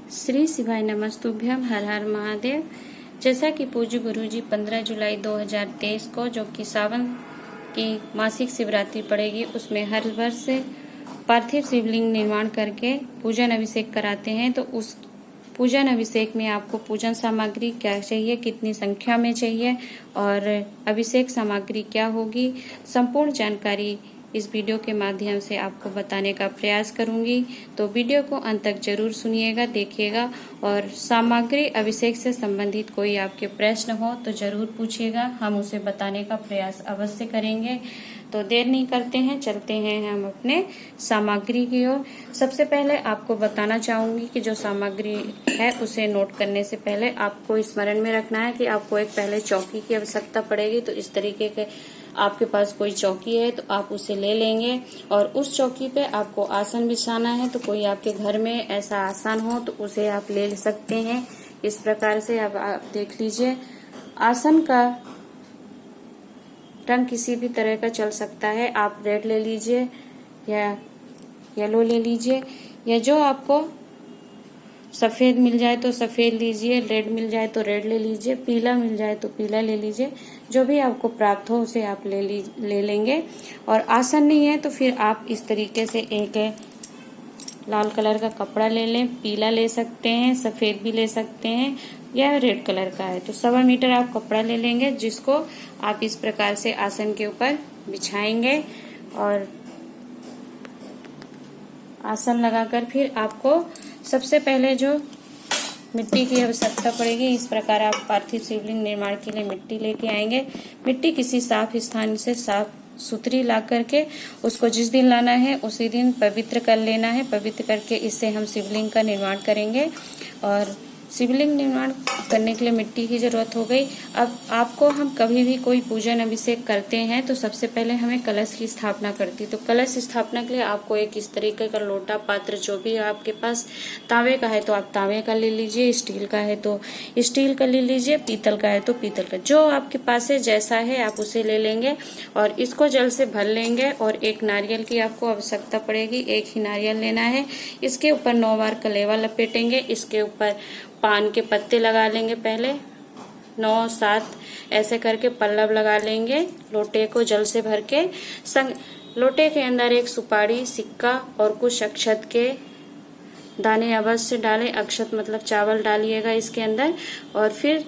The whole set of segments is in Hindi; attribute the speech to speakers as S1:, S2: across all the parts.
S1: श्री शिवाय नमस्तुभ्यम। हर हर महादेव। जैसा कि पूज्य गुरु जी 15 जुलाई 2023 को जो कि सावन की मासिक शिवरात्रि पड़ेगी, उसमें हर वर्ष पार्थिव शिवलिंग निर्माण करके पूजन अभिषेक कराते हैं। तो उस पूजन अभिषेक में आपको पूजन सामग्री क्या चाहिए, कितनी संख्या में चाहिए और अभिषेक सामग्री क्या होगी, संपूर्ण जानकारी इस वीडियो के माध्यम से आपको बताने का प्रयास करूंगी। तो वीडियो को अंत तक जरूर सुनिएगा, देखिएगा और सामग्री अभिषेक से संबंधित कोई आपके प्रश्न हो तो जरूर पूछिएगा, हम उसे बताने का प्रयास अवश्य करेंगे। तो देर नहीं करते हैं, चलते हैं हम अपने सामग्री की ओर। सबसे पहले आपको बताना चाहूंगी कि जो सामग्री है उसे नोट करने से पहले आपको स्मरण में रखना है कि आपको एक पहले चौकी की आवश्यकता पड़ेगी। तो इस तरीके के आपके पास कोई चौकी है तो आप उसे ले लेंगे और उस चौकी पे आपको आसन बिछाना है। तो कोई आपके घर में ऐसा आसन हो तो उसे आप ले सकते हैं। इस प्रकार से अब आप देख लीजिए, आसन का रंग किसी भी तरह का चल सकता है। आप रेड ले लीजिए या येलो ले लीजिए, या जो आपको सफेद मिल जाए तो सफेद लीजिए, रेड मिल जाए तो रेड ले लीजिए, पीला मिल जाए तो पीला ले लीजिए। जो भी आपको प्राप्त हो उसे आप ले लेंगे। और आसन नहीं है तो फिर आप इस तरीके से एक लाल कलर का कपड़ा ले लें, पीला ले सकते हैं, सफेद भी ले सकते हैं या रेड कलर का है तो 1.25 मीटर आप कपड़ा ले लेंगे, जिसको आप इस प्रकार से आसन के ऊपर बिछाएंगे और आसन लगाकर फिर आपको सबसे पहले जो मिट्टी की आवश्यकता पड़ेगी। इस प्रकार आप पार्थिव शिवलिंग निर्माण के लिए मिट्टी लेके आएंगे। मिट्टी किसी साफ स्थान से साफ सुथरी ला करके उसको जिस दिन लाना है उसी दिन पवित्र कर लेना है। पवित्र करके इससे हम शिवलिंग का निर्माण करेंगे और शिवलिंग निर्माण करने के लिए मिट्टी की जरूरत हो गई। अब आपको हम कभी भी कोई पूजन अभिषेक करते हैं तो सबसे पहले हमें कलश की स्थापना करती है। तो कलश स्थापना के लिए आपको एक इस तरीके का लोटा पात्र, जो भी आपके पास, तांबे का है तो आप तांबे का ले लीजिए, स्टील का है तो स्टील का ले लीजिए, पीतल का है तो पीतल का, जो आपके पास है जैसा है आप उसे ले लेंगे और इसको जल से भर लेंगे। और एक नारियल की आपको आवश्यकता पड़ेगी, एक ही नारियल लेना है। इसके ऊपर 9 बार कलेवा लपेटेंगे, इसके ऊपर पान के पत्ते लगा लेंगे, पहले 9-7 ऐसे करके पल्लव लगा लेंगे। लोटे को जल से भर के लोटे के अंदर एक सुपारी, सिक्का और कुछ अक्षत के दाने अवश्य डालें। अक्षत मतलब चावल डालिएगा इसके अंदर। और फिर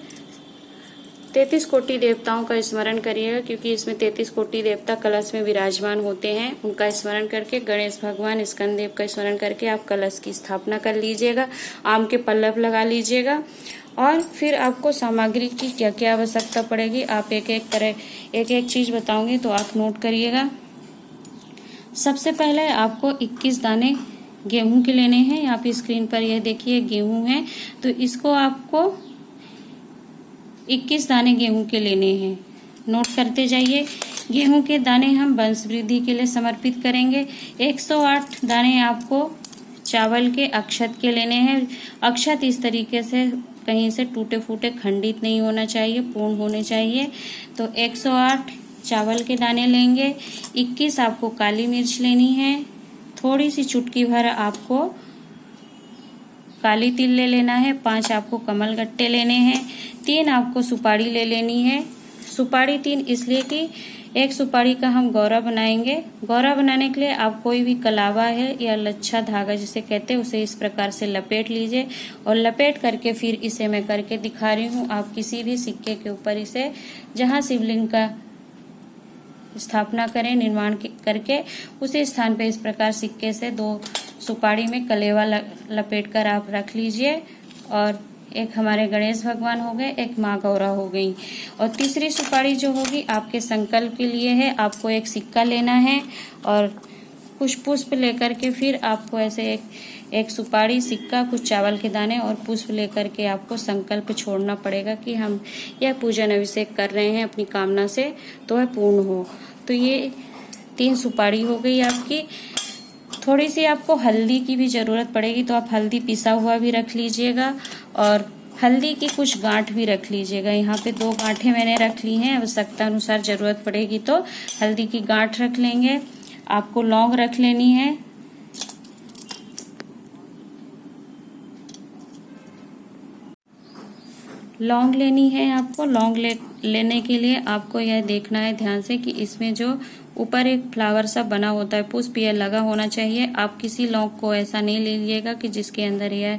S1: 33 कोटि देवताओं का स्मरण करिएगा, क्योंकि इसमें 33 कोटि देवता कलश में विराजमान होते हैं। उनका स्मरण करके, गणेश भगवान, स्कंद देव का स्मरण करके आप कलश की स्थापना कर लीजिएगा। आम के पल्लव लगा लीजिएगा। और फिर आपको सामग्री की क्या क्या आवश्यकता पड़ेगी, आप एक एक चीज बताऊंगी तो आप नोट करिएगा। सबसे पहले आपको 21 दाने गेहूं के लेने हैं। आप स्क्रीन पर यह देखिए गेहूं है, तो इसको आपको 21 दाने गेहूं के लेने हैं। नोट करते जाइए। गेहूं के दाने हम वंश वृद्धि के लिए समर्पित करेंगे। 108 दाने आपको चावल के अक्षत के लेने हैं। अक्षत इस तरीके से कहीं से टूटे फूटे खंडित नहीं होना चाहिए, पूर्ण होने चाहिए। तो 108 चावल के दाने लेंगे। 21 आपको काली मिर्च लेनी है। थोड़ी सी चुटकी भर आपको काली तिल ले लेना है। 5 आपको कमल गट्टे लेने हैं। 3 आपको सुपारी ले लेनी है। सुपारी 3 इसलिए कि एक सुपारी का हम गौरा बनाएंगे। गौरा बनाने के लिए आप कोई भी कलावा है या लच्छा धागा जिसे कहते हैं उसे इस प्रकार से लपेट लीजिए और लपेट करके फिर इसे मैं करके दिखा रही हूँ। आप किसी भी सिक्के के ऊपर इसे, जहाँ शिवलिंग का स्थापना करें निर्माण करके, उसी स्थान पे इस प्रकार सिक्के से 2 सुपारी में कलेवा लपेट कर आप रख लीजिए। और एक हमारे गणेश भगवान हो गए, एक माँ गौरा हो गई। और तीसरी सुपारी जो होगी आपके संकल्प के लिए है। आपको एक सिक्का लेना है और कुछ पुष्प लेकर के फिर आपको ऐसे एक सुपारी, सिक्का, कुछ चावल के दाने और पुष्प लेकर के आपको संकल्प छोड़ना पड़ेगा कि हम यह पूजन अभिषेक कर रहे हैं अपनी कामना से, तो वह पूर्ण हो। तो ये 3 सुपारी हो गई आपकी। थोड़ी सी आपको हल्दी की भी जरूरत पड़ेगी, तो आप हल्दी पिसा हुआ भी रख लीजिएगा और हल्दी की कुछ गांठ भी रख लीजिएगा। यहाँ पे 2 गांठें मैंने रख ली हैं, आवश्यकता अनुसार जरूरत पड़ेगी तो हल्दी की गांठ रख लेंगे। आपको लौंग रख लेनी है। लौंग लेनी है आपको। लौंग लेने के लिए आपको यह देखना है ध्यान से कि इसमें जो ऊपर एक फ्लावर सा बना होता है, पुष्प, यह लगा होना चाहिए। आप किसी लौंग को ऐसा नहीं ले लीजिएगा कि जिसके अंदर यह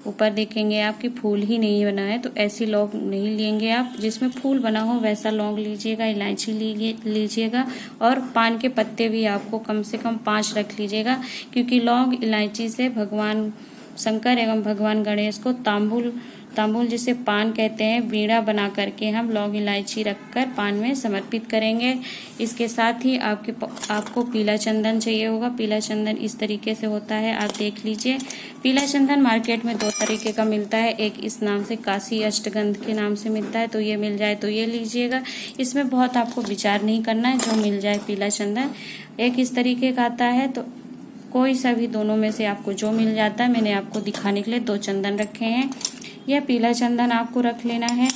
S1: ऊपर देखेंगे आपकी फूल ही नहीं बना है, तो ऐसी लौंग नहीं लेंगे आप। जिसमें फूल बना हो वैसा लौंग लीजिएगा, इलायची लीजिएगा, और पान के पत्ते भी आपको कम से कम 5 रख लीजिएगा, क्योंकि लौंग इलायची से भगवान शंकर एवं भगवान गणेश को तांबुल जिसे पान कहते हैं, बीड़ा बना करके हम लौंग इलायची रखकर पान में समर्पित करेंगे। इसके साथ ही आपको पीला चंदन चाहिए होगा। पीला चंदन इस तरीके से होता है, आप देख लीजिए। पीला चंदन मार्केट में 2 तरीके का मिलता है, एक इस नाम से काशी अष्टगंध के नाम से मिलता है, तो ये मिल जाए तो ये लीजिएगा। इसमें बहुत आपको विचार नहीं करना है, जो मिल जाए पीला चंदन। एक इस तरीके का आता है, तो कोई सा भी दोनों में से आपको जो मिल जाता है। मैंने आपको दिखाने के लिए 2 चंदन रखे हैं। यह पीला चंदन आपको रख लेना है।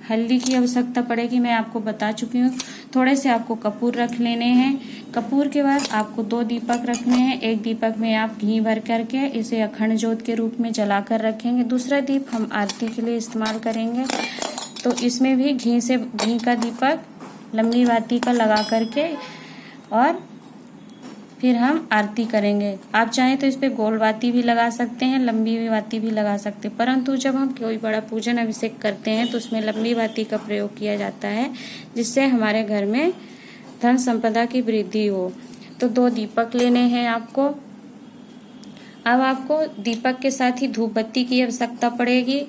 S1: हल्दी की आवश्यकता पड़ेगी, मैं आपको बता चुकी हूँ। थोड़े से आपको कपूर रख लेने हैं। कपूर के बाद आपको 2 दीपक रखने हैं। एक दीपक में आप घी भर करके इसे अखंड ज्योत के रूप में जलाकर रखेंगे। दूसरा दीप हम आरती के लिए इस्तेमाल करेंगे, तो इसमें भी घी का दीपक लंबी बाती का लगा करके और फिर हम आरती करेंगे। आप चाहें तो इस पे गोल बाती भी लगा सकते हैं, लंबी बाती भी लगा सकते हैं, परंतु जब हम कोई बड़ा पूजन अभिषेक करते हैं तो उसमें लंबी बाती का प्रयोग किया जाता है, जिससे हमारे घर में धन संपदा की वृद्धि हो। तो 2 दीपक लेने हैं आपको। अब आपको दीपक के साथ ही धूप बत्ती की आवश्यकता पड़ेगी।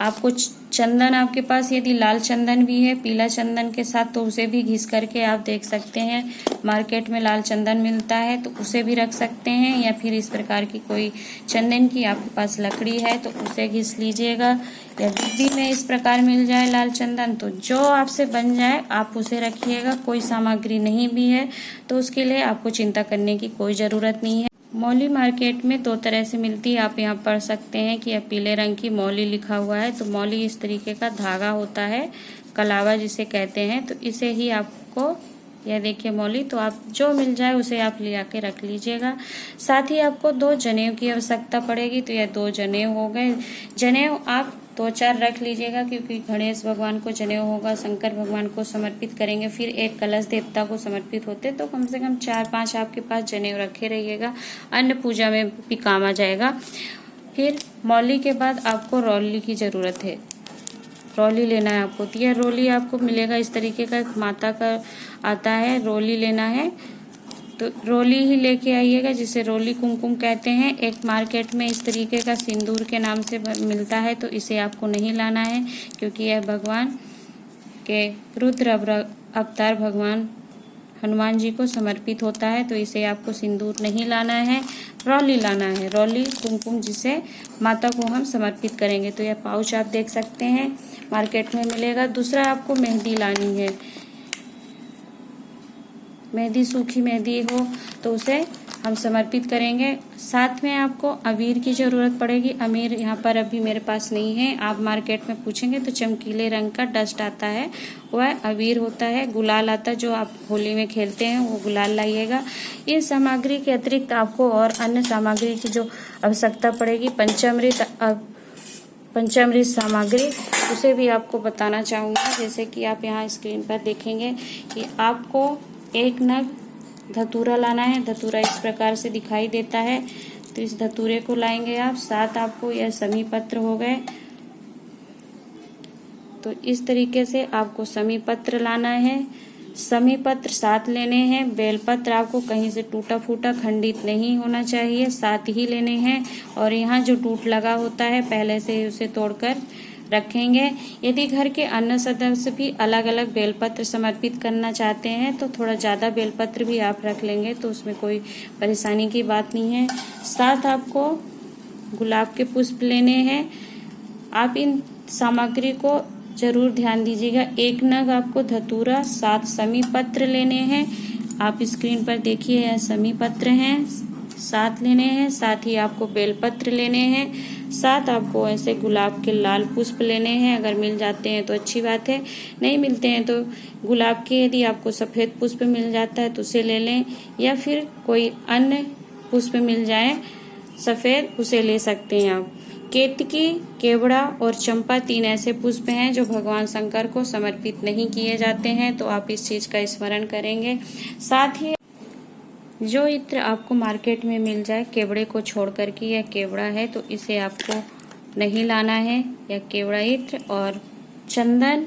S1: आपको चंदन, आपके पास यदि लाल चंदन भी है पीला चंदन के साथ, तो उसे भी घिस करके आप देख सकते हैं। मार्केट में लाल चंदन मिलता है, तो उसे भी रख सकते हैं, या फिर इस प्रकार की कोई चंदन की आपके पास लकड़ी है तो उसे घिस लीजिएगा। या डिब्बी में इस प्रकार मिल जाए लाल चंदन, तो जो आपसे बन जाए आप उसे रखिएगा। कोई सामग्री नहीं भी है तो उसके लिए आपको चिंता करने की कोई ज़रूरत नहीं है। मौली मार्केट में 2 तरह से मिलती है, आप यहाँ पढ़ सकते हैं कि यह पीले रंग की मौली लिखा हुआ है। तो मौली इस तरीके का धागा होता है, कलावा जिसे कहते हैं, तो इसे ही आपको, यह देखिए मौली, तो आप जो मिल जाए उसे आप ले आके रख लीजिएगा। साथ ही आपको 2 जनेऊ की आवश्यकता पड़ेगी, तो यह 2 जनेऊ हो गए। जनेऊ आप 2-4 रख लीजिएगा, क्योंकि गणेश भगवान को जनेऊ होगा, शंकर भगवान को समर्पित करेंगे, फिर एक कलश देवता को समर्पित होते, तो कम से कम 4-5 आपके पास जनेऊ रखे रहिएगा, अन्य पूजा में भी काम आ जाएगा। फिर मौली के बाद आपको रौली की जरूरत है। रौली लेना है आपको, तो यह रौली आपको मिलेगा इस तरीके का, माता का आता है, रौली लेना है तो रौली ही लेके आइएगा, जिसे रौली कुमकुम कहते हैं। एक मार्केट में इस तरीके का सिंदूर के नाम से मिलता है, तो इसे आपको नहीं लाना है, क्योंकि यह भगवान के रुद्र अवतार भगवान हनुमान जी को समर्पित होता है, तो इसे आपको सिंदूर नहीं लाना है, रौली लाना है, रौली कुमकुम जिसे माता को हम समर्पित करेंगे। तो यह पाउच आप देख सकते हैं मार्केट में मिलेगा। दूसरा आपको मेहंदी लानी है। मेहंदी, सूखी मेहंदी हो तो उसे हम समर्पित करेंगे। साथ में आपको अबीर की ज़रूरत पड़ेगी। अबीर यहाँ पर अभी मेरे पास नहीं है, आप मार्केट में पूछेंगे तो चमकीले रंग का डस्ट आता है, वह अबीर होता है। गुलाल आता है, जो आप होली में खेलते हैं, वो गुलाल लाइएगा। इन सामग्री के अतिरिक्त आपको और अन्य सामग्री की जो आवश्यकता पड़ेगी, पंचामृत सामग्री, उसे भी आपको बताना चाहूँगा। जैसे कि आप यहाँ स्क्रीन पर देखेंगे कि आपको 1 नग धतूरा लाना है। धतूरा इस प्रकार से दिखाई देता है, तो इस धतूरे को लाएंगे आप। साथ आपको यह समी पत्र हो गए, तो इस तरीके से आपको समी पत्र लाना है। समी पत्र 7 लेने हैं। बेलपत्र आपको कहीं से टूटा फूटा खंडित नहीं होना चाहिए, 7 ही लेने हैं। और यहाँ जो टूट लगा होता है पहले से उसे तोड़कर रखेंगे। यदि घर के अन्य सदस्य भी अलग अलग बेलपत्र समर्पित करना चाहते हैं तो थोड़ा ज़्यादा बेलपत्र भी आप रख लेंगे, तो उसमें कोई परेशानी की बात नहीं है। साथ आपको गुलाब के पुष्प लेने हैं। आप इन सामग्री को जरूर ध्यान दीजिएगा। 1 नग आपको धतूरा, 7 समी पत्र लेने हैं। आप स्क्रीन पर देखिए, यह समी पत्र हैं, 7 लेने हैं। साथ ही आपको बेलपत्र लेने हैं। साथ आपको ऐसे गुलाब के लाल पुष्प लेने हैं। अगर मिल जाते हैं तो अच्छी बात है, नहीं मिलते हैं तो गुलाब के यदि आपको सफ़ेद पुष्प मिल जाता है तो उसे ले लें, या फिर कोई अन्य पुष्प मिल जाए सफ़ेद, उसे ले सकते हैं आप। केतकी, केवड़ा और चंपा 3 ऐसे पुष्प हैं जो भगवान शंकर को समर्पित नहीं किए जाते हैं, तो आप इस चीज का स्मरण करेंगे। साथ ही जो इत्र आपको मार्केट में मिल जाए केवड़े को छोड़ करके, यह केवड़ा है तो इसे आपको नहीं लाना है, या केवड़ा इत्र, और चंदन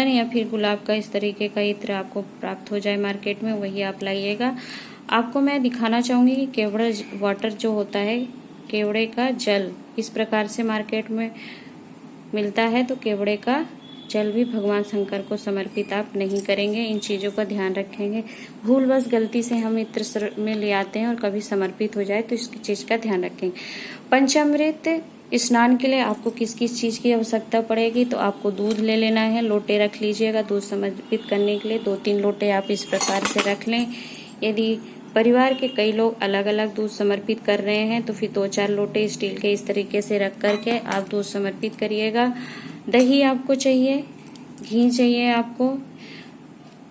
S1: या फिर गुलाब का इस तरीके का इत्र आपको प्राप्त हो जाए मार्केट में, वही आप लाइएगा। आपको मैं दिखाना चाहूंगी कि केवड़ा वाटर जो होता है, केवड़े का जल इस प्रकार से मार्केट में मिलता है, तो केवड़े का जल भी भगवान शंकर को समर्पित आप नहीं करेंगे। इन चीजों का ध्यान रखेंगे। भूलवश गलती से हम इत्र में ले आते हैं और कभी समर्पित हो जाए तो इसकी चीज का ध्यान रखेंगे। पंचामृत स्नान के लिए आपको किस किस चीज की आवश्यकता पड़ेगी, तो आपको दूध ले लेना है, लोटे रख लीजिएगा दूध समर्पित करने के लिए। 2-3 लोटे आप इस प्रकार से रख लें। यदि परिवार के कई लोग अलग अलग दूध समर्पित कर रहे हैं तो फिर 2-4 लोटे स्टील के इस तरीके से रख करके आप दूध समर्पित करिएगा। दही आपको चाहिए, घी चाहिए, आपको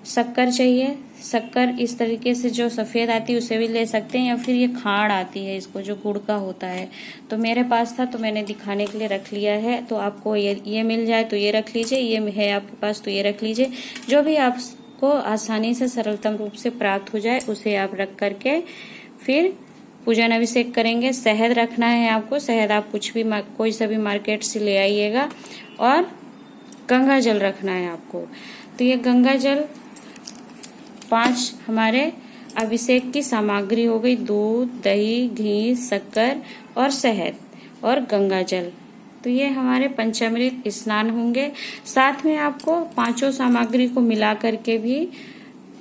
S1: शक्कर चाहिए। शक्कर इस तरीके से जो सफेद आती है उसे भी ले सकते हैं, या फिर ये खाड़ आती है इसको जो गुड़ का होता है, तो मेरे पास था तो मैंने दिखाने के लिए रख लिया है। तो आपको ये मिल जाए तो ये रख लीजिए, ये है आपके पास तो ये रख लीजिए। जो भी आपको आसानी से सरलतम रूप से प्राप्त हो जाए उसे आप रख करके फिर पूजन अभिषेक करेंगे। शहद रखना है आपको, शहद आप कोई सा भी मार्केट से ले आइएगा। और गंगा जल रखना है आपको। तो ये गंगा जल 5 हमारे अभिषेक की सामग्री हो गई। दूध, दही, घी, शक्कर और शहद और गंगा जल। तो ये हमारे पंचामृत स्नान होंगे। साथ में आपको 5 सामग्री को मिला करके भी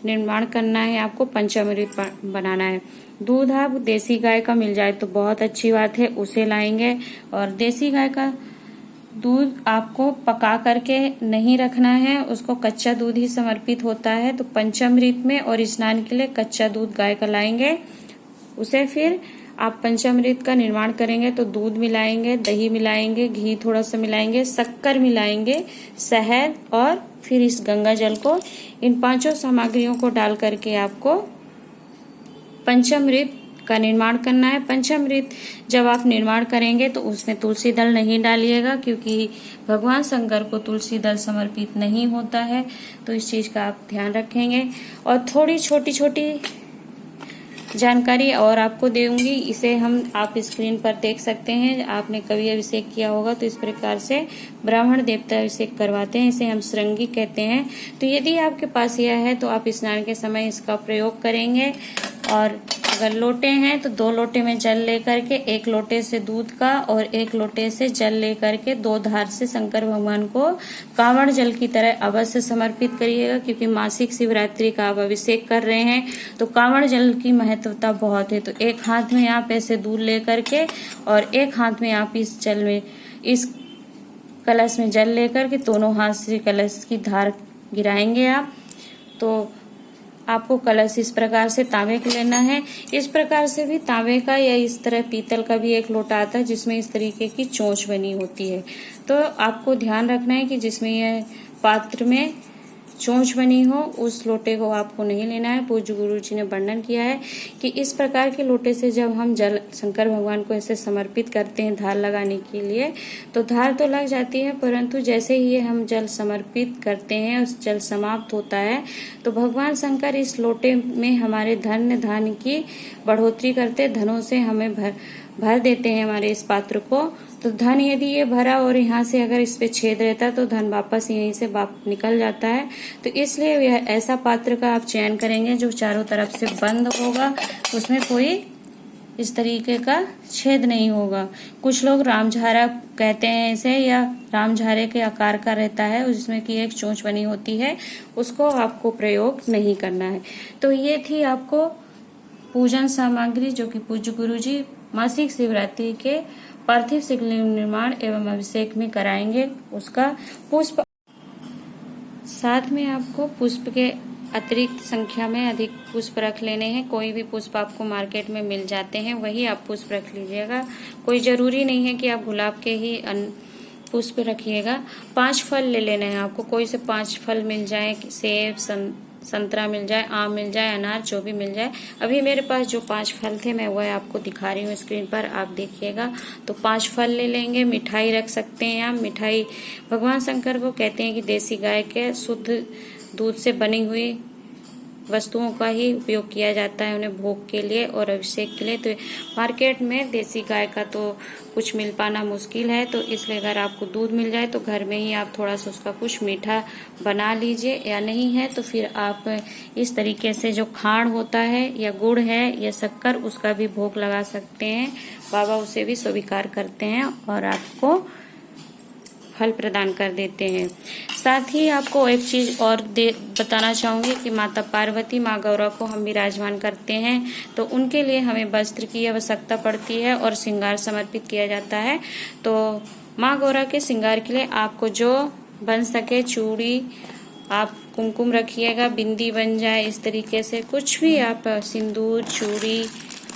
S1: निर्माण करना है, आपको पंचामृत बनाना है। दूध आप देसी गाय का मिल जाए तो बहुत अच्छी बात है, उसे लाएंगे। और देसी गाय का दूध आपको पका करके नहीं रखना है, उसको कच्चा दूध ही समर्पित होता है। तो पंचामृत में और स्नान के लिए कच्चा दूध गाय का लाएंगे। उसे फिर आप पंचामृत का निर्माण करेंगे तो दूध मिलाएंगे, दही मिलाएंगे, घी थोड़ा सा मिलाएंगे, शक्कर मिलाएंगे, शहद, और फिर इस गंगा जल को, इन 5 सामग्रियों को डाल करके आपको पंचामृत का निर्माण करना है। पंचामृत जब आप निर्माण करेंगे तो उसमें तुलसी दल नहीं डालिएगा, क्योंकि भगवान शंकर को तुलसी दल समर्पित नहीं होता है, तो इस चीज का आप ध्यान रखेंगे। और थोड़ी छोटी छोटी जानकारी और आपको दूंगी, इसे आप स्क्रीन पर देख सकते हैं। आपने कभी अभिषेक किया होगा तो इस प्रकार से ब्राह्मण देवता अभिषेक करवाते हैं, इसे हम श्रृंगी कहते हैं। तो यदि आपके पास यह है तो आप स्नान के समय इसका प्रयोग करेंगे। और अगर लोटे हैं तो 2 लोटे में जल लेकर के, 1 लोटे से दूध का और 1 लोटे से जल लेकर के 2 धार से शंकर भगवान को कांवड़ जल की तरह अवश्य समर्पित करिएगा, क्योंकि मासिक शिवरात्रि का आप अभिषेक कर रहे हैं तो कांवड़ जल की महत्वता बहुत है। तो 1 हाथ में आप ऐसे दूध लेकर के और 1 हाथ में आप इस कलश में जल लेकर के दोनों हाथ से कलश की धार गिराएंगे आप। तो आपको कलश इस प्रकार से तांबे का लेना है। इस प्रकार से भी तांबे का या इस तरह पीतल का भी एक लोटा आता है जिसमें इस तरीके की चोंच बनी होती है। तो आपको ध्यान रखना है कि जिसमें यह पात्र में चोंच बनी हो उस लोटे को आपको नहीं लेना है। पूज्य गुरु जी ने वर्णन किया है कि इस प्रकार के लोटे से जब हम जल शंकर भगवान को ऐसे समर्पित करते हैं धार लगाने के लिए, तो धार तो लग जाती है, परंतु जैसे ही हम जल समर्पित करते हैं, उस जल समाप्त होता है, तो भगवान शंकर इस लोटे में हमारे धन की बढ़ोतरी करते, धनों से हमें भर देते हैं हमारे इस पात्र को। तो धन यदि ये भरा और यहाँ से अगर इस पे छेद रहता है तो धन वापस यहीं से निकल जाता है। तो इसलिए यह ऐसा पात्र का आप चयन करेंगे जो चारों तरफ से बंद होगा, उसमें कोई इस तरीके का छेद नहीं होगा। कुछ लोग रामझारा कहते हैं इसे, या रामझारे के आकार का रहता है जिसमें कि एक चोंच बनी होती है, उसको आपको प्रयोग नहीं करना है। तो ये थी आपको पूजन सामग्री जो कि पूज्य गुरु जी मासिक शिवरात्रि के पार्थिव शिवलिंग निर्माण एवं अभिषेक में कराएंगे। उसका पुष्प साथ में आपको पुष्प के अतिरिक्त संख्या में अधिक पुष्प रख लेने हैं। कोई भी पुष्प आपको मार्केट में मिल जाते हैं वही आप पुष्प रख लीजिएगा। कोई जरूरी नहीं है कि आप गुलाब के ही पुष्प रखिएगा। 5 फल ले लेने हैं आपको, कोई से 5 फल मिल जाए, सेब, संतरा मिल जाए, आम मिल जाए, अनार, जो भी मिल जाए। अभी मेरे पास जो 5 फल थे मैं वह आपको दिखा रही हूँ स्क्रीन पर, आप देखिएगा। तो 5 फल ले लेंगे। मिठाई रख सकते हैं आप। मिठाई भगवान शंकर को कहते हैं कि देसी गाय के शुद्ध दूध से बनी हुई वस्तुओं का ही उपयोग किया जाता है उन्हें भोग के लिए और अभिषेक के लिए। तो मार्केट में देसी गाय का तो कुछ मिल पाना मुश्किल है, तो इसलिए अगर आपको दूध मिल जाए तो घर में ही आप थोड़ा सा उसका कुछ मीठा बना लीजिए, या नहीं है तो फिर आप इस तरीके से जो खांड होता है या गुड़ है या शक्कर, उसका भी भोग लगा सकते हैं। बाबा उसे भी स्वीकार करते हैं और आपको फल प्रदान कर देते हैं। साथ ही आपको एक चीज और बताना चाहूंगी कि माता पार्वती, माँ गौरा को हम विराजमान करते हैं, तो उनके लिए हमें वस्त्र की आवश्यकता पड़ती है और श्रृंगार समर्पित किया जाता है। तो माँ गौरा के श्रृंगार के लिए आपको जो बन सके, चूड़ी, आप कुमकुम रखिएगा, बिंदी बन जाए इस तरीके से, कुछ भी आप, सिंदूर, चूड़ी,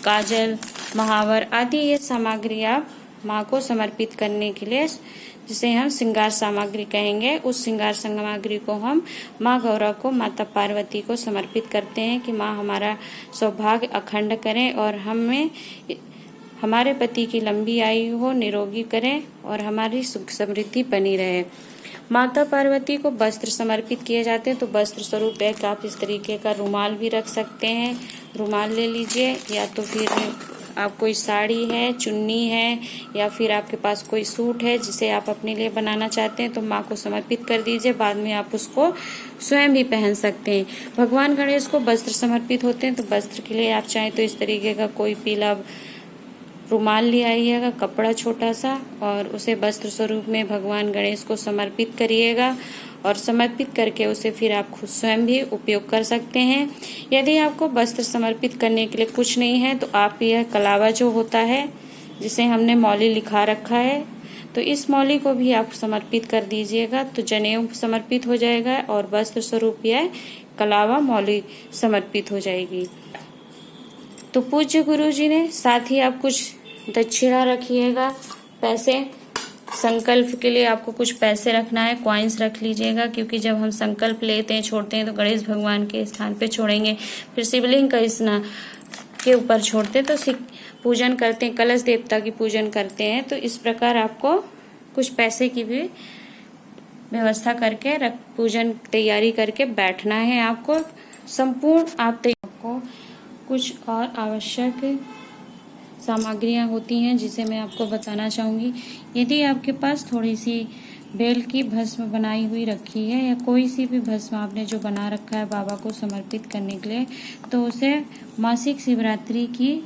S1: काजल, महावर आदि ये सामग्री आप माँ को समर्पित करने के लिए, जिसे हम श्रृंगार सामग्री कहेंगे, उस श्रृंगार सामग्री को हम माँ गौरा को, माता पार्वती को समर्पित करते हैं कि माँ हमारा सौभाग्य अखंड करें और हमें, हमारे पति की लंबी आयु हो, निरोगी करें और हमारी सुख समृद्धि बनी रहे। माता पार्वती को वस्त्र समर्पित किए जाते हैं, तो वस्त्र स्वरूप एक आप इस तरीके का रुमाल भी रख सकते हैं। रुमाल ले लीजिए, या तो फिर आप कोई साड़ी है, चुन्नी है, या फिर आपके पास कोई सूट है जिसे आप अपने लिए बनाना चाहते हैं, तो माँ को समर्पित कर दीजिए। बाद में आप उसको स्वयं भी पहन सकते हैं। भगवान गणेश को वस्त्र समर्पित होते हैं, तो वस्त्र के लिए आप चाहें तो इस तरीके का कोई पीला रुमाल ले आइएगा, कपड़ा छोटा सा, और उसे वस्त्र स्वरूप में भगवान गणेश को समर्पित करिएगा और समर्पित करके उसे फिर आप खुद स्वयं भी उपयोग कर सकते हैं। यदि आपको वस्त्र समर्पित करने के लिए कुछ नहीं है, तो आप यह कलावा जो होता है, जिसे हमने मौली लिखा रखा है, तो इस मौली को भी आप समर्पित कर दीजिएगा, तो जनेऊ समर्पित हो जाएगा और वस्त्र स्वरूप यह कलावा मौली समर्पित हो जाएगी। तो पूज्य गुरु जी ने, साथ ही आप कुछ दक्षिणा रखिएगा, पैसे, संकल्प के लिए आपको कुछ पैसे रखना है, कॉइन्स रख लीजिएगा, क्योंकि जब हम संकल्प लेते हैं, छोड़ते हैं, तो गणेश भगवान के स्थान पे छोड़ेंगे, फिर शिवलिंग का स्नान के ऊपर छोड़ते हैं, तो पूजन करते हैं, कलश देवता की पूजन करते हैं। तो इस प्रकार आपको कुछ पैसे की भी व्यवस्था करके पूजन तैयारी करके बैठना है आपको। संपूर्ण आपको कुछ और आवश्यक सामग्रियां होती हैं जिसे मैं आपको बताना चाहूंगी। यदि आपके पास थोड़ी सी बेल की भस्म बनाई हुई रखी है, या कोई सी भी भस्म आपने जो बना रखा है बाबा को समर्पित करने के लिए, तो उसे मासिक शिवरात्रि की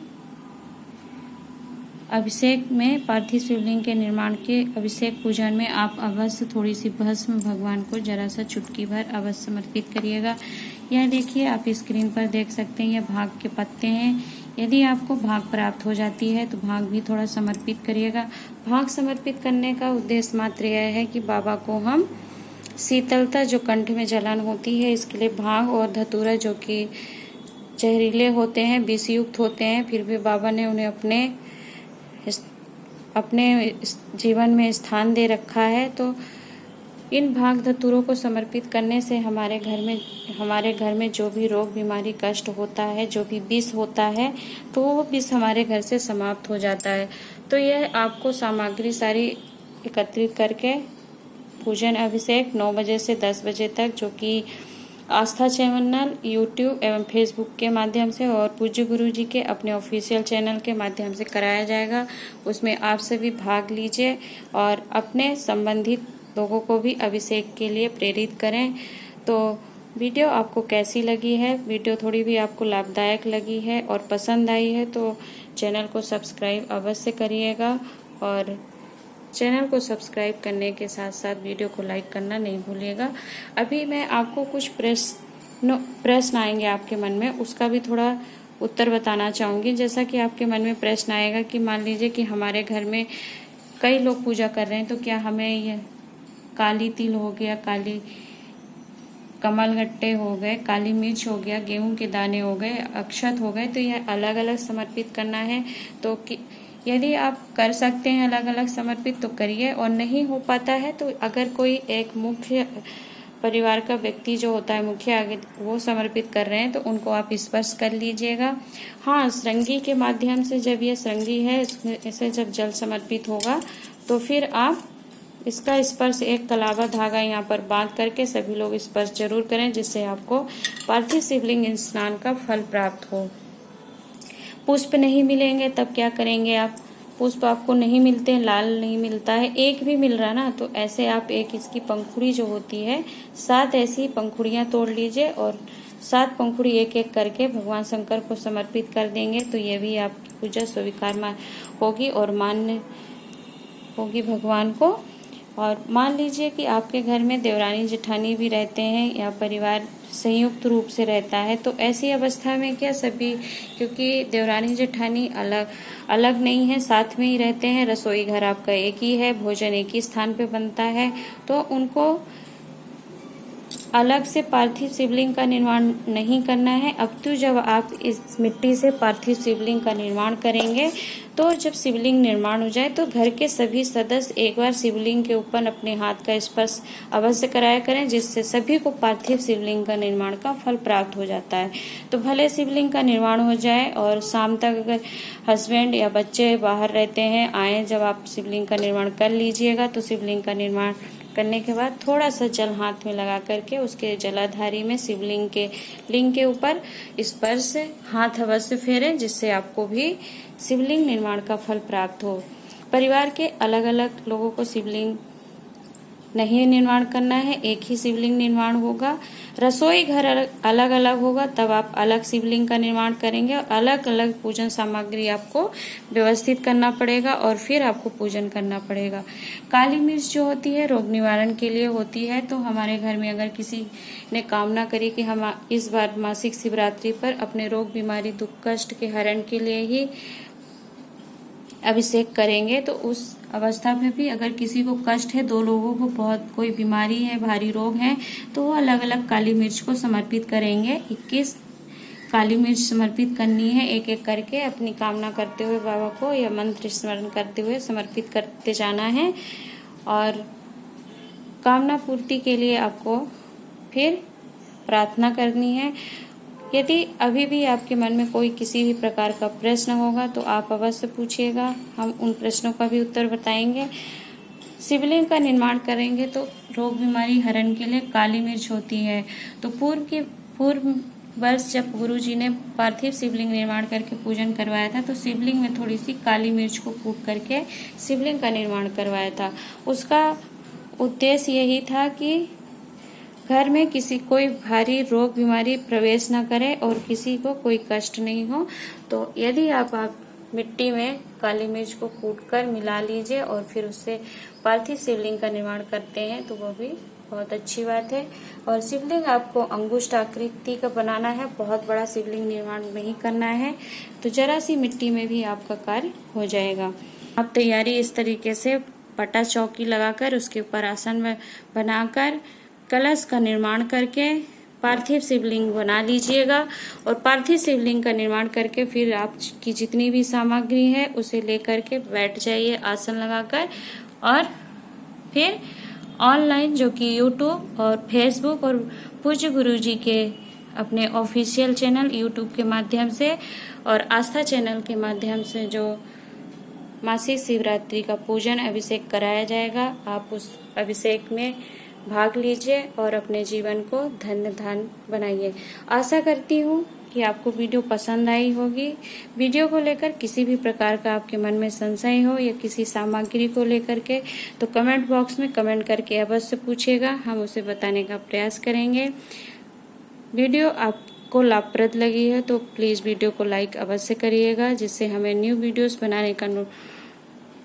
S1: अभिषेक में, पार्थिव शिवलिंग के निर्माण के अभिषेक पूजन में आप अवश्य थोड़ी सी भस्म भगवान को जरा सा चुटकी भर अवश्य समर्पित करिएगा। यह देखिए, आप स्क्रीन पर देख सकते हैं, यह भांग के पत्ते हैं। यदि आपको भांग प्राप्त हो जाती है तो भांग भी थोड़ा समर्पित करिएगा। भांग समर्पित करने का उद्देश्य मात्र यह है कि बाबा को हम शीतलता, जो कंठ में जलन होती है, इसके लिए भांग और धतूरा, जो कि जहरीले होते हैं, विषयुक्त होते हैं, फिर भी बाबा ने उन्हें अपने जीवन में स्थान दे रखा है। तो इन भांग धतूरों को समर्पित करने से हमारे घर में जो भी रोग, बीमारी, कष्ट होता है, जो भी विष होता है, तो वो विष हमारे घर से समाप्त हो जाता है। तो यह आपको सामग्री सारी एकत्रित करके पूजन अभिषेक 9 बजे से 10 बजे तक, जो कि आस्था चैनल यूट्यूब एवं फेसबुक के माध्यम से और पूज्य गुरु जी के अपने ऑफिशियल चैनल के माध्यम से कराया जाएगा। उसमें आप सभी भाग लीजिए और अपने संबंधित लोगों को भी अभिषेक के लिए प्रेरित करें। तो वीडियो आपको कैसी लगी है, वीडियो थोड़ी भी आपको लाभदायक लगी है और पसंद आई है, तो चैनल को सब्सक्राइब अवश्य करिएगा, और चैनल को सब्सक्राइब करने के साथ साथ वीडियो को लाइक करना नहीं भूलिएगा। अभी मैं आपको कुछ प्रश्न आएंगे आपके मन में, उसका भी थोड़ा उत्तर बताना चाहूँगी। जैसा कि आपके मन में प्रश्न आएगा कि मान लीजिए कि हमारे घर में कई लोग पूजा कर रहे हैं, तो क्या हमें यह काली तिल हो गया, काली कमलगट्टे हो गए, काली मिर्च हो गया, गेहूं के दाने हो गए, अक्षत हो गए, तो यह अलग अलग समर्पित करना है। तो यदि आप कर सकते हैं अलग अलग समर्पित तो करिए, और नहीं हो पाता है तो अगर कोई एक मुख्य परिवार का व्यक्ति जो होता है मुखिया आगे वो समर्पित कर रहे हैं तो उनको आप स्पर्श कर लीजिएगा। हाँ, श्रृंगी के माध्यम से जब ये श्रृंगी है इसे जब जल समर्पित होगा तो फिर आप इसका स्पर्श एक कलावा धागा यहाँ पर बांध करके सभी लोग स्पर्श जरूर करें, जिससे आपको पार्थिव शिवलिंग स्नान का फल प्राप्त हो। पुष्प नहीं मिलेंगे तब क्या करेंगे आप? पुष्प आपको नहीं मिलते, लाल नहीं मिलता है, एक भी मिल रहा ना, तो ऐसे आप एक इसकी पंखुड़ी जो होती है 7 ऐसी पंखुड़ियां तोड़ लीजिए और 7 पंखुड़ी एक एक करके भगवान शंकर को समर्पित कर देंगे तो ये भी आपकी पूजा स्वीकार होगी और मान्य होगी भगवान को। और मान लीजिए कि आपके घर में देवरानी जेठानी भी रहते हैं या परिवार संयुक्त रूप से रहता है, तो ऐसी अवस्था में क्या सभी, क्योंकि देवरानी जेठानी अलग अलग नहीं है, साथ में ही रहते हैं, रसोई घर आपका एक ही है, भोजन एक ही स्थान पे बनता है, तो उनको अलग से पार्थिव शिवलिंग का निर्माण नहीं करना है। अब तो जब आप इस मिट्टी से पार्थिव शिवलिंग का निर्माण करेंगे तो जब शिवलिंग निर्माण हो जाए तो घर के सभी सदस्य एक बार शिवलिंग के ऊपर अपने हाथ का स्पर्श अवश्य कराया करें, जिससे सभी को पार्थिव शिवलिंग का निर्माण का फल प्राप्त हो जाता है। तो भले शिवलिंग का निर्माण हो जाए और शाम तक अगर हस्बैंड या बच्चे बाहर रहते हैं आए, जब आप शिवलिंग का निर्माण कर लीजिएगा तो शिवलिंग का निर्माण करने के बाद थोड़ा सा जल हाथ में लगा करके उसके जलाधारी में शिवलिंग के लिंग के ऊपर स्पर्श हाथ अवश्य फेरें, जिससे आपको भी शिवलिंग निर्माण का फल प्राप्त हो। परिवार के अलग अलग लोगों को शिवलिंग नहीं निर्माण करना है, एक ही शिवलिंग निर्माण होगा। रसोई घर अलग अलग होगा, तब आप अलग शिवलिंग का निर्माण करेंगे और अलग अलग पूजन सामग्री आपको व्यवस्थित करना पड़ेगा और फिर आपको पूजन करना पड़ेगा। काली मिर्च जो होती है रोग निवारण के लिए होती है, तो हमारे घर में अगर किसी ने कामना करी कि हम इस बार मासिक शिवरात्रि पर अपने रोग बीमारी दुख कष्ट के हरण के लिए ही अभिषेक करेंगे, तो उस अवस्था में भी अगर किसी को कष्ट है, 2 लोगों को बहुत कोई बीमारी है, भारी रोग है, तो वो अलग अलग काली मिर्च को समर्पित करेंगे। 21 काली मिर्च समर्पित करनी है, एक एक करके अपनी कामना करते हुए बाबा को या मंत्र स्मरण करते हुए समर्पित करते जाना है। और कामना पूर्ति के लिए आपको फिर प्रार्थना करनी है। यदि अभी भी आपके मन में कोई किसी भी प्रकार का प्रश्न होगा तो आप अवश्य पूछिएगा, हम उन प्रश्नों का भी उत्तर बताएंगे। शिवलिंग का निर्माण करेंगे तो रोग बीमारी हरण के लिए काली मिर्च होती है। तो पूर्व वर्ष जब गुरुजी ने पार्थिव शिवलिंग निर्माण करके पूजन करवाया था तो शिवलिंग में थोड़ी सी काली मिर्च को कूट करके शिवलिंग का निर्माण करवाया था। उसका उद्देश्य यही था कि घर में किसी कोई भारी रोग बीमारी प्रवेश न करे और किसी को कोई कष्ट नहीं हो। तो यदि आप मिट्टी में काली मिर्च को कूटकर मिला लीजिए और फिर उससे पार्थिव शिवलिंग का निर्माण करते हैं तो वो भी बहुत अच्छी बात है। और शिवलिंग आपको अंगुष्ठ आकृति का बनाना है, बहुत बड़ा शिवलिंग निर्माण नहीं करना है, तो जरा सी मिट्टी में भी आपका कार्य हो जाएगा। आप तैयारी इस तरीके से पटा चौकी लगाकर उसके ऊपर आसन में बनाकर कलश का निर्माण करके पार्थिव शिवलिंग बना लीजिएगा। और पार्थिव शिवलिंग का निर्माण करके फिर आपकी जितनी भी सामग्री है उसे लेकर के बैठ जाइए आसन लगाकर। और फिर ऑनलाइन जो कि यूट्यूब और फेसबुक और पूज्य गुरुजी के अपने ऑफिशियल चैनल यूट्यूब के माध्यम से और आस्था चैनल के माध्यम से जो मासिक शिवरात्रि का पूजन अभिषेक कराया जाएगा, आप उस अभिषेक में भाग लीजिए और अपने जीवन को धन्य धान्य बनाइए। आशा करती हूँ कि आपको वीडियो पसंद आई होगी। वीडियो को लेकर किसी भी प्रकार का आपके मन में संशय हो या किसी सामग्री को लेकर के तो कमेंट बॉक्स में कमेंट करके अवश्य पूछिएगा, हम उसे बताने का प्रयास करेंगे। वीडियो आपको लाभप्रद लगी है तो प्लीज़ वीडियो को लाइक अवश्य करिएगा, जिससे हमें न्यू वीडियोस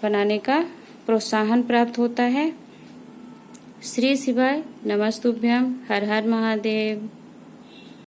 S1: बनाने का प्रोत्साहन प्राप्त होता है। श्री शिवाय नमस्तुभ्यम, हर हर महादेव।